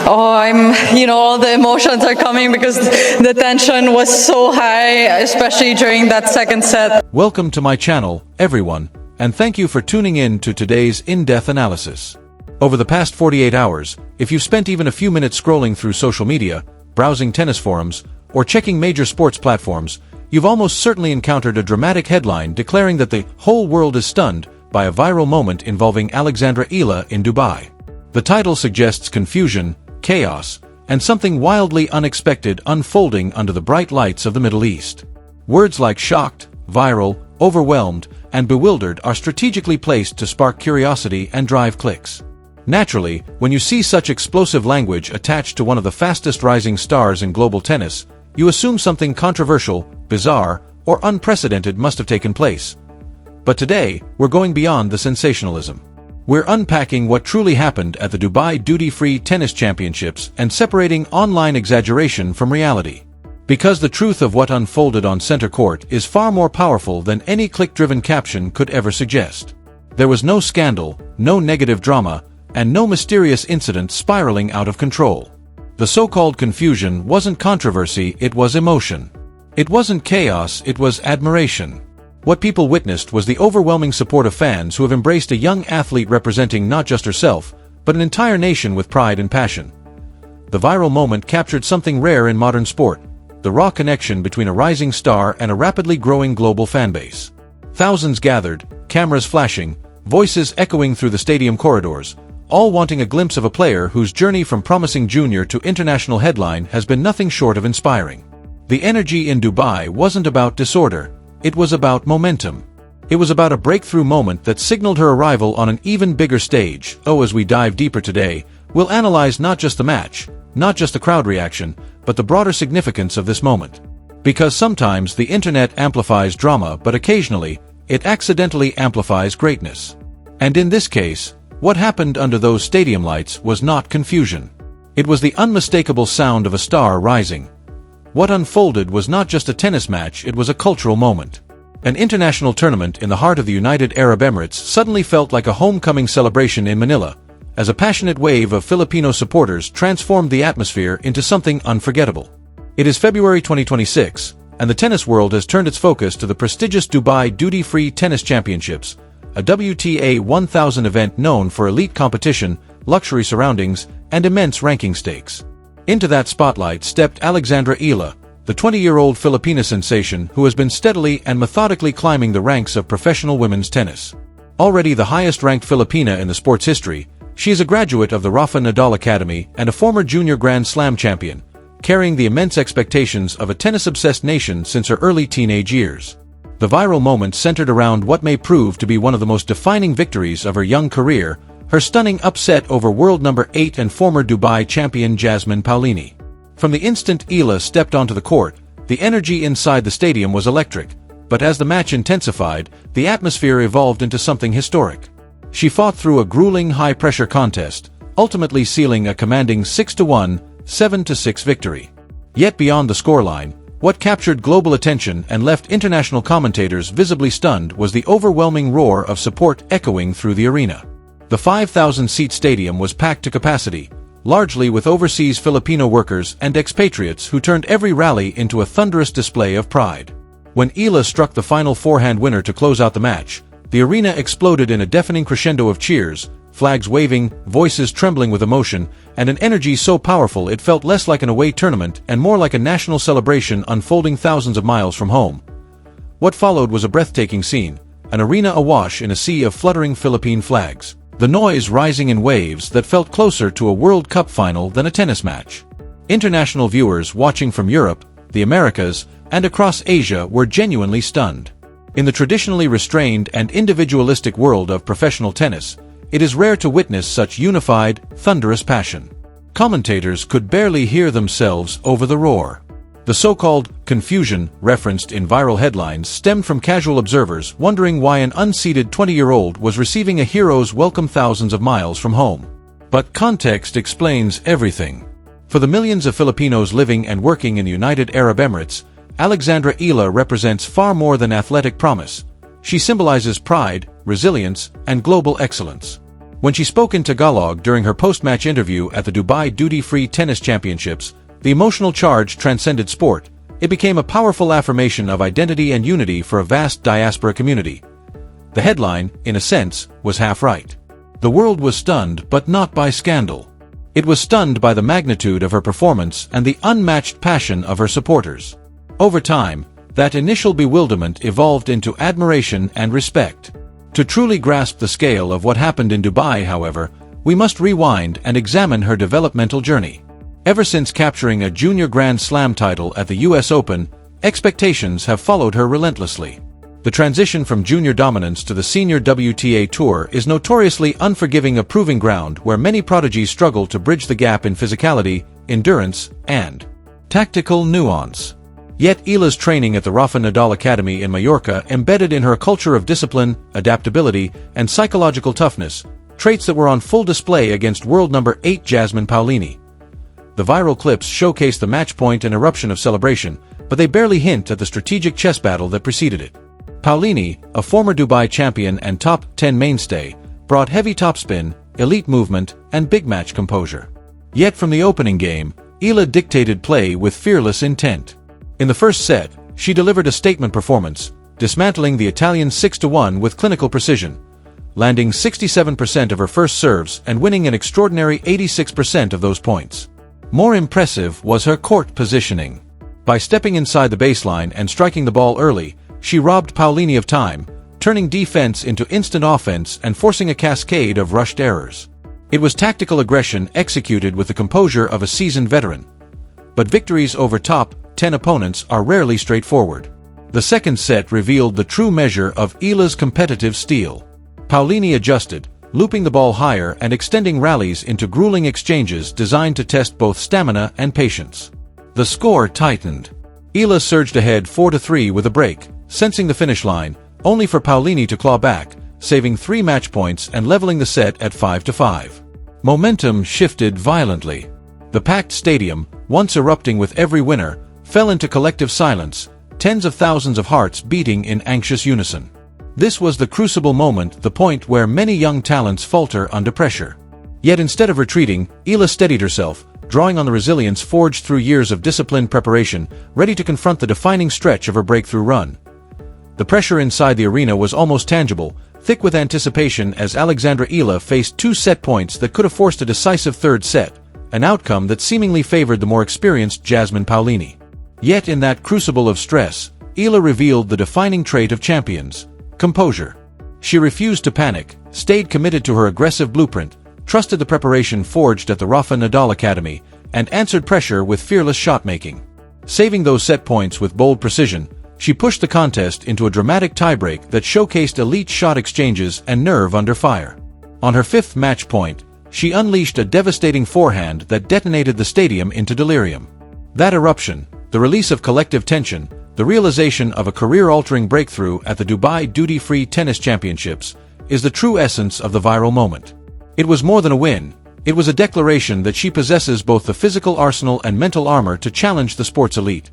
All the emotions are coming because the tension was so high, especially during that second set. Welcome to my channel, everyone, and thank you for tuning in to today's in-depth analysis. Over the past 48 hours, if you've spent even a few minutes scrolling through social media, browsing tennis forums, or checking major sports platforms, you've almost certainly encountered a dramatic headline declaring that the whole world is stunned by a viral moment involving Alexandra Eala in Dubai. The title suggests confusion, chaos, and something wildly unexpected unfolding under the bright lights of the Middle East. Words like shocked, viral, overwhelmed, and bewildered are strategically placed to spark curiosity and drive clicks. Naturally, when you see such explosive language attached to one of the fastest rising stars in global tennis, you assume something controversial, bizarre, or unprecedented must have taken place. But today, we're going beyond the sensationalism. We're unpacking what truly happened at the Dubai Duty-Free Tennis Championships and separating online exaggeration from reality. Because the truth of what unfolded on center court is far more powerful than any click-driven caption could ever suggest. There was no scandal, no negative drama, and no mysterious incident spiraling out of control. The so-called confusion wasn't controversy, it was emotion. It wasn't chaos, it was admiration. What people witnessed was the overwhelming support of fans who have embraced a young athlete representing not just herself, but an entire nation with pride and passion. The viral moment captured something rare in modern sport, the raw connection between a rising star and a rapidly growing global fanbase. Thousands gathered, cameras flashing, voices echoing through the stadium corridors, all wanting a glimpse of a player whose journey from promising junior to international headline has been nothing short of inspiring. The energy in Dubai wasn't about disorder. It was about momentum. It was about a breakthrough moment that signaled her arrival on an even bigger stage. As we dive deeper today, we'll analyze not just the match, not just the crowd reaction, but the broader significance of this moment. Because sometimes the internet amplifies drama, but occasionally, it accidentally amplifies greatness. And in this case, what happened under those stadium lights was not confusion. It was the unmistakable sound of a star rising. What unfolded was not just a tennis match, it was a cultural moment. An international tournament in the heart of the United Arab Emirates suddenly felt like a homecoming celebration in Manila, as a passionate wave of Filipino supporters transformed the atmosphere into something unforgettable. It is February 2026, and the tennis world has turned its focus to the prestigious Dubai Duty-Free Tennis Championships, a WTA 1000 event known for elite competition, luxury surroundings, and immense ranking stakes. Into that spotlight stepped Alexandra Eala, the 20-year-old Filipina sensation who has been steadily and methodically climbing the ranks of professional women's tennis. Already the highest-ranked Filipina in the sport's history, she is a graduate of the Rafa Nadal Academy and a former junior Grand Slam champion, carrying the immense expectations of a tennis-obsessed nation since her early teenage years. The viral moment centered around what may prove to be one of the most defining victories of her young career, her stunning upset over world number 8 and former Dubai champion Jasmine Paolini. From the instant Eala stepped onto the court, the energy inside the stadium was electric, but as the match intensified, the atmosphere evolved into something historic. She fought through a grueling high-pressure contest, ultimately sealing a commanding 6-1, 7-6 victory. Yet beyond the scoreline, what captured global attention and left international commentators visibly stunned was the overwhelming roar of support echoing through the arena. The 5,000-seat stadium was packed to capacity, largely with overseas Filipino workers and expatriates who turned every rally into a thunderous display of pride. When Eala struck the final forehand winner to close out the match, the arena exploded in a deafening crescendo of cheers, flags waving, voices trembling with emotion, and an energy so powerful it felt less like an away tournament and more like a national celebration unfolding thousands of miles from home. What followed was a breathtaking scene, an arena awash in a sea of fluttering Philippine flags. The noise rising in waves that felt closer to a World Cup final than a tennis match. International viewers watching from Europe, the Americas, and across Asia were genuinely stunned. In the traditionally restrained and individualistic world of professional tennis, it is rare to witness such unified, thunderous passion. Commentators could barely hear themselves over the roar. The so-called confusion referenced in viral headlines stemmed from casual observers wondering why an unseeded 20-year-old was receiving a hero's welcome thousands of miles from home. But context explains everything. For the millions of Filipinos living and working in the United Arab Emirates, Alexandra Eala represents far more than athletic promise. She symbolizes pride, resilience, and global excellence. When she spoke in Tagalog during her post-match interview at the Dubai Duty-Free Tennis Championships, the emotional charge transcended sport. It became a powerful affirmation of identity and unity for a vast diaspora community. The headline, in a sense, was half right. The world was stunned, but not by scandal. It was stunned by the magnitude of her performance and the unmatched passion of her supporters. Over time, that initial bewilderment evolved into admiration and respect. To truly grasp the scale of what happened in Dubai, however, we must rewind and examine her developmental journey. Ever since capturing a junior Grand Slam title at the US Open, expectations have followed her relentlessly. The transition from junior dominance to the senior WTA Tour is notoriously unforgiving, a proving ground where many prodigies struggle to bridge the gap in physicality, endurance, and tactical nuance. Yet Eala's training at the Rafa Nadal Academy in Mallorca embedded in her a culture of discipline, adaptability, and psychological toughness, traits that were on full display against world number 8 Jasmine Paolini. The viral clips showcase the match point and eruption of celebration, but they barely hint at the strategic chess battle that preceded it. Paolini, a former Dubai champion and top 10 mainstay, brought heavy topspin, elite movement, and big match composure. Yet from the opening game, Eala dictated play with fearless intent. In the first set, she delivered a statement performance, dismantling the Italian 6-1 with clinical precision, landing 67% of her first serves and winning an extraordinary 86% of those points. More impressive was her court positioning. By stepping inside the baseline and striking the ball early, she robbed Paolini of time, turning defense into instant offense and forcing a cascade of rushed errors. It was tactical aggression executed with the composure of a seasoned veteran. But victories over top 10 opponents are rarely straightforward. The second set revealed the true measure of Eala's competitive steel. Paolini adjusted, looping the ball higher and extending rallies into grueling exchanges designed to test both stamina and patience. The score tightened. Eala surged ahead 4-3 with a break, sensing the finish line, only for Paolini to claw back, saving 3 match points and leveling the set at 5-5. Momentum shifted violently. The packed stadium, once erupting with every winner, fell into collective silence, tens of thousands of hearts beating in anxious unison. This was the crucible moment, the point where many young talents falter under pressure. Yet instead of retreating, Eala steadied herself, drawing on the resilience forged through years of disciplined preparation, ready to confront the defining stretch of her breakthrough run. The pressure inside the arena was almost tangible, thick with anticipation as Alexandra Eala faced 2 set points that could have forced a decisive third set, an outcome that seemingly favored the more experienced Jasmine Paolini. Yet in that crucible of stress, Eala revealed the defining trait of champions: composure. She refused to panic, stayed committed to her aggressive blueprint, trusted the preparation forged at the Rafa Nadal Academy, and answered pressure with fearless shot-making. Saving those set points with bold precision, she pushed the contest into a dramatic tiebreak that showcased elite shot exchanges and nerve under fire. On her 5th match point, she unleashed a devastating forehand that detonated the stadium into delirium. That eruption, the release of collective tension, the realization of a career-altering breakthrough at the Dubai Duty-Free Tennis Championships, is the true essence of the viral moment. It was more than a win. It was a declaration that she possesses both the physical arsenal and mental armor to challenge the sport's elite.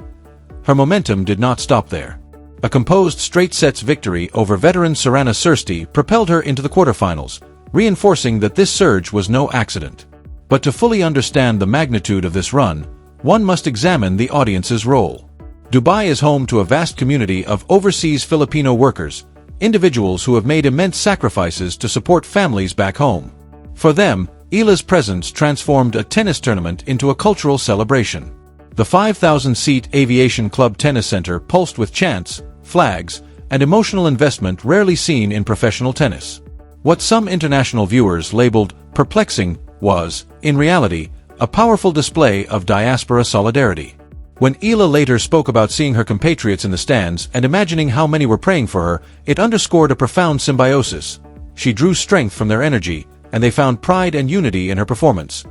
Her momentum did not stop there. A composed straight-sets victory over veteran Sorana Cîrstea propelled her into the quarterfinals, reinforcing that this surge was no accident. But to fully understand the magnitude of this run, one must examine the audience's role. Dubai is home to a vast community of overseas Filipino workers, individuals who have made immense sacrifices to support families back home. For them, Eala's presence transformed a tennis tournament into a cultural celebration. The 5,000-seat Aviation Club Tennis Center pulsed with chants, flags, and emotional investment rarely seen in professional tennis. What some international viewers labeled perplexing was, in reality, a powerful display of diaspora solidarity. When Eala later spoke about seeing her compatriots in the stands and imagining how many were praying for her, it underscored a profound symbiosis. She drew strength from their energy, and they found pride and unity in her performance.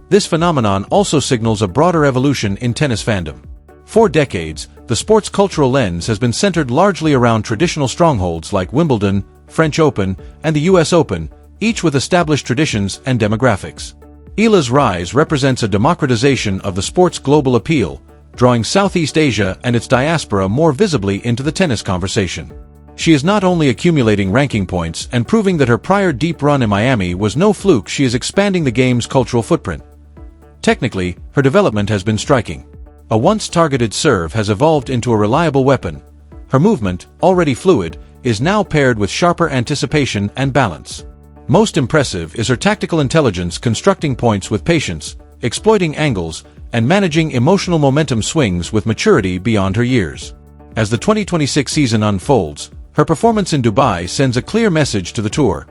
This phenomenon also signals a broader evolution in tennis fandom. For decades, the sport's cultural lens has been centered largely around traditional strongholds like Wimbledon, French Open, and the US Open, each with established traditions and demographics. Eala's rise represents a democratization of the sport's global appeal, drawing Southeast Asia and its diaspora more visibly into the tennis conversation. She is not only accumulating ranking points and proving that her prior deep run in Miami was no fluke, she is expanding the game's cultural footprint. Technically, her development has been striking. A once-targeted serve has evolved into a reliable weapon. Her movement, already fluid, is now paired with sharper anticipation and balance. Most impressive is her tactical intelligence, constructing points with patience, exploiting angles, and managing emotional momentum swings with maturity beyond her years. As the 2026 season unfolds, her performance in Dubai sends a clear message to the tour.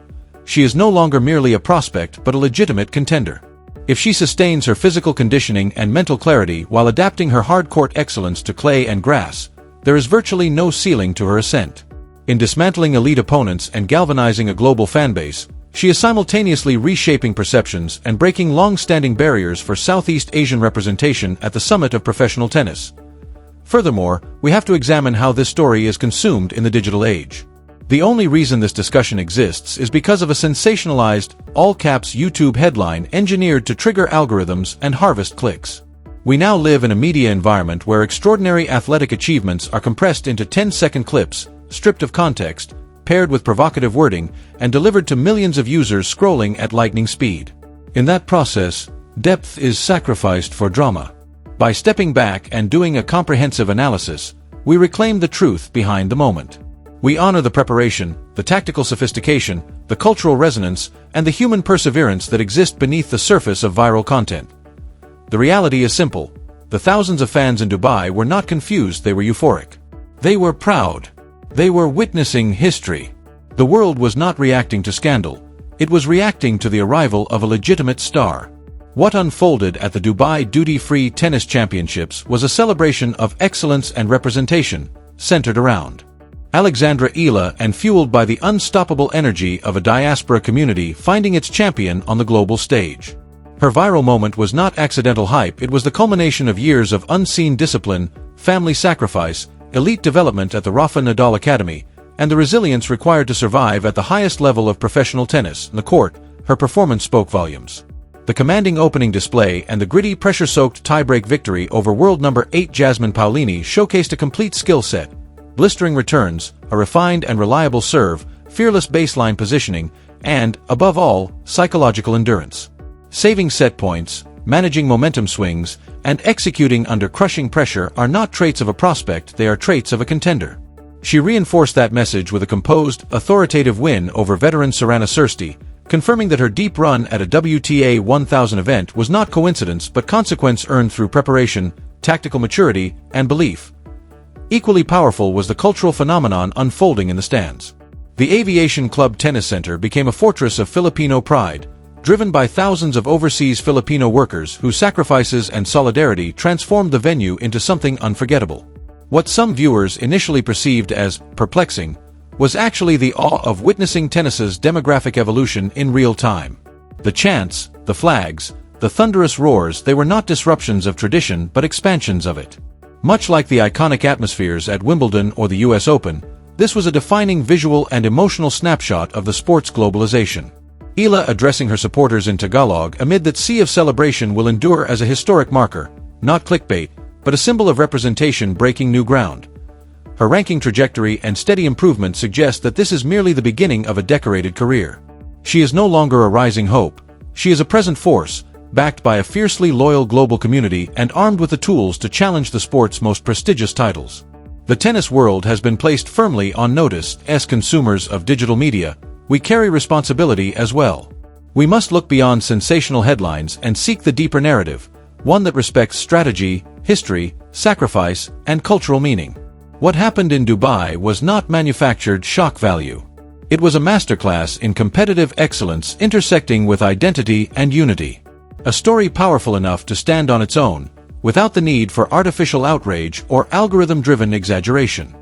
She is no longer merely a prospect but a legitimate contender. If she sustains her physical conditioning and mental clarity while adapting her hard-court excellence to clay and grass, there is virtually no ceiling to her ascent. In dismantling elite opponents and galvanizing a global fanbase, she is simultaneously reshaping perceptions and breaking long-standing barriers for Southeast Asian representation at the summit of professional tennis. Furthermore, we have to examine how this story is consumed in the digital age. The only reason this discussion exists is because of a sensationalized, all-caps YouTube headline engineered to trigger algorithms and harvest clicks. We now live in a media environment where extraordinary athletic achievements are compressed into 10-second clips, stripped of context, paired with provocative wording, and delivered to millions of users scrolling at lightning speed. In that process, depth is sacrificed for drama. By stepping back and doing a comprehensive analysis, we reclaim the truth behind the moment. We honor the preparation, the tactical sophistication, the cultural resonance, and the human perseverance that exist beneath the surface of viral content. The reality is simple. The thousands of fans in Dubai were not confused, they were euphoric. They were proud. They were witnessing history. The world was not reacting to scandal. It was reacting to the arrival of a legitimate star. What unfolded at the Dubai Duty-Free Tennis Championships was a celebration of excellence and representation, centered around Alexandra Eala and fueled by the unstoppable energy of a diaspora community finding its champion on the global stage. Her viral moment was not accidental hype, it was the culmination of years of unseen discipline, family sacrifice, elite development at the Rafa Nadal Academy, and the resilience required to survive at the highest level of professional tennis. On the court, her performance spoke volumes. The commanding opening display and the gritty, pressure-soaked tie-break victory over world number 8 Jasmine Paolini showcased a complete skill set. Blistering returns, a refined and reliable serve, fearless baseline positioning, and, above all, psychological endurance. Saving set points, managing momentum swings, and executing under crushing pressure are not traits of a prospect, they are traits of a contender. She reinforced that message with a composed, authoritative win over veteran Sorana Cîrstea, confirming that her deep run at a WTA 1000 event was not coincidence but consequence earned through preparation, tactical maturity, and belief. Equally powerful was the cultural phenomenon unfolding in the stands. The Aviation Club Tennis Center became a fortress of Filipino pride, driven by thousands of overseas Filipino workers whose sacrifices and solidarity transformed the venue into something unforgettable. What some viewers initially perceived as perplexing was actually the awe of witnessing tennis's demographic evolution in real time. The chants, the flags, the thunderous roars, they were not disruptions of tradition but expansions of it. Much like the iconic atmospheres at Wimbledon or the US Open, this was a defining visual and emotional snapshot of the sport's globalization. Eala addressing her supporters in Tagalog amid that sea of celebration will endure as a historic marker, not clickbait, but a symbol of representation breaking new ground. Her ranking trajectory and steady improvement suggest that this is merely the beginning of a decorated career. She is no longer a rising hope. She is a present force, backed by a fiercely loyal global community and armed with the tools to challenge the sport's most prestigious titles. The tennis world has been placed firmly on notice. As consumers of digital media, we carry responsibility as well. We must look beyond sensational headlines and seek the deeper narrative, one that respects strategy, history, sacrifice, and cultural meaning. What happened in Dubai was not manufactured shock value. It was a masterclass in competitive excellence intersecting with identity and unity. A story powerful enough to stand on its own, without the need for artificial outrage or algorithm-driven exaggeration.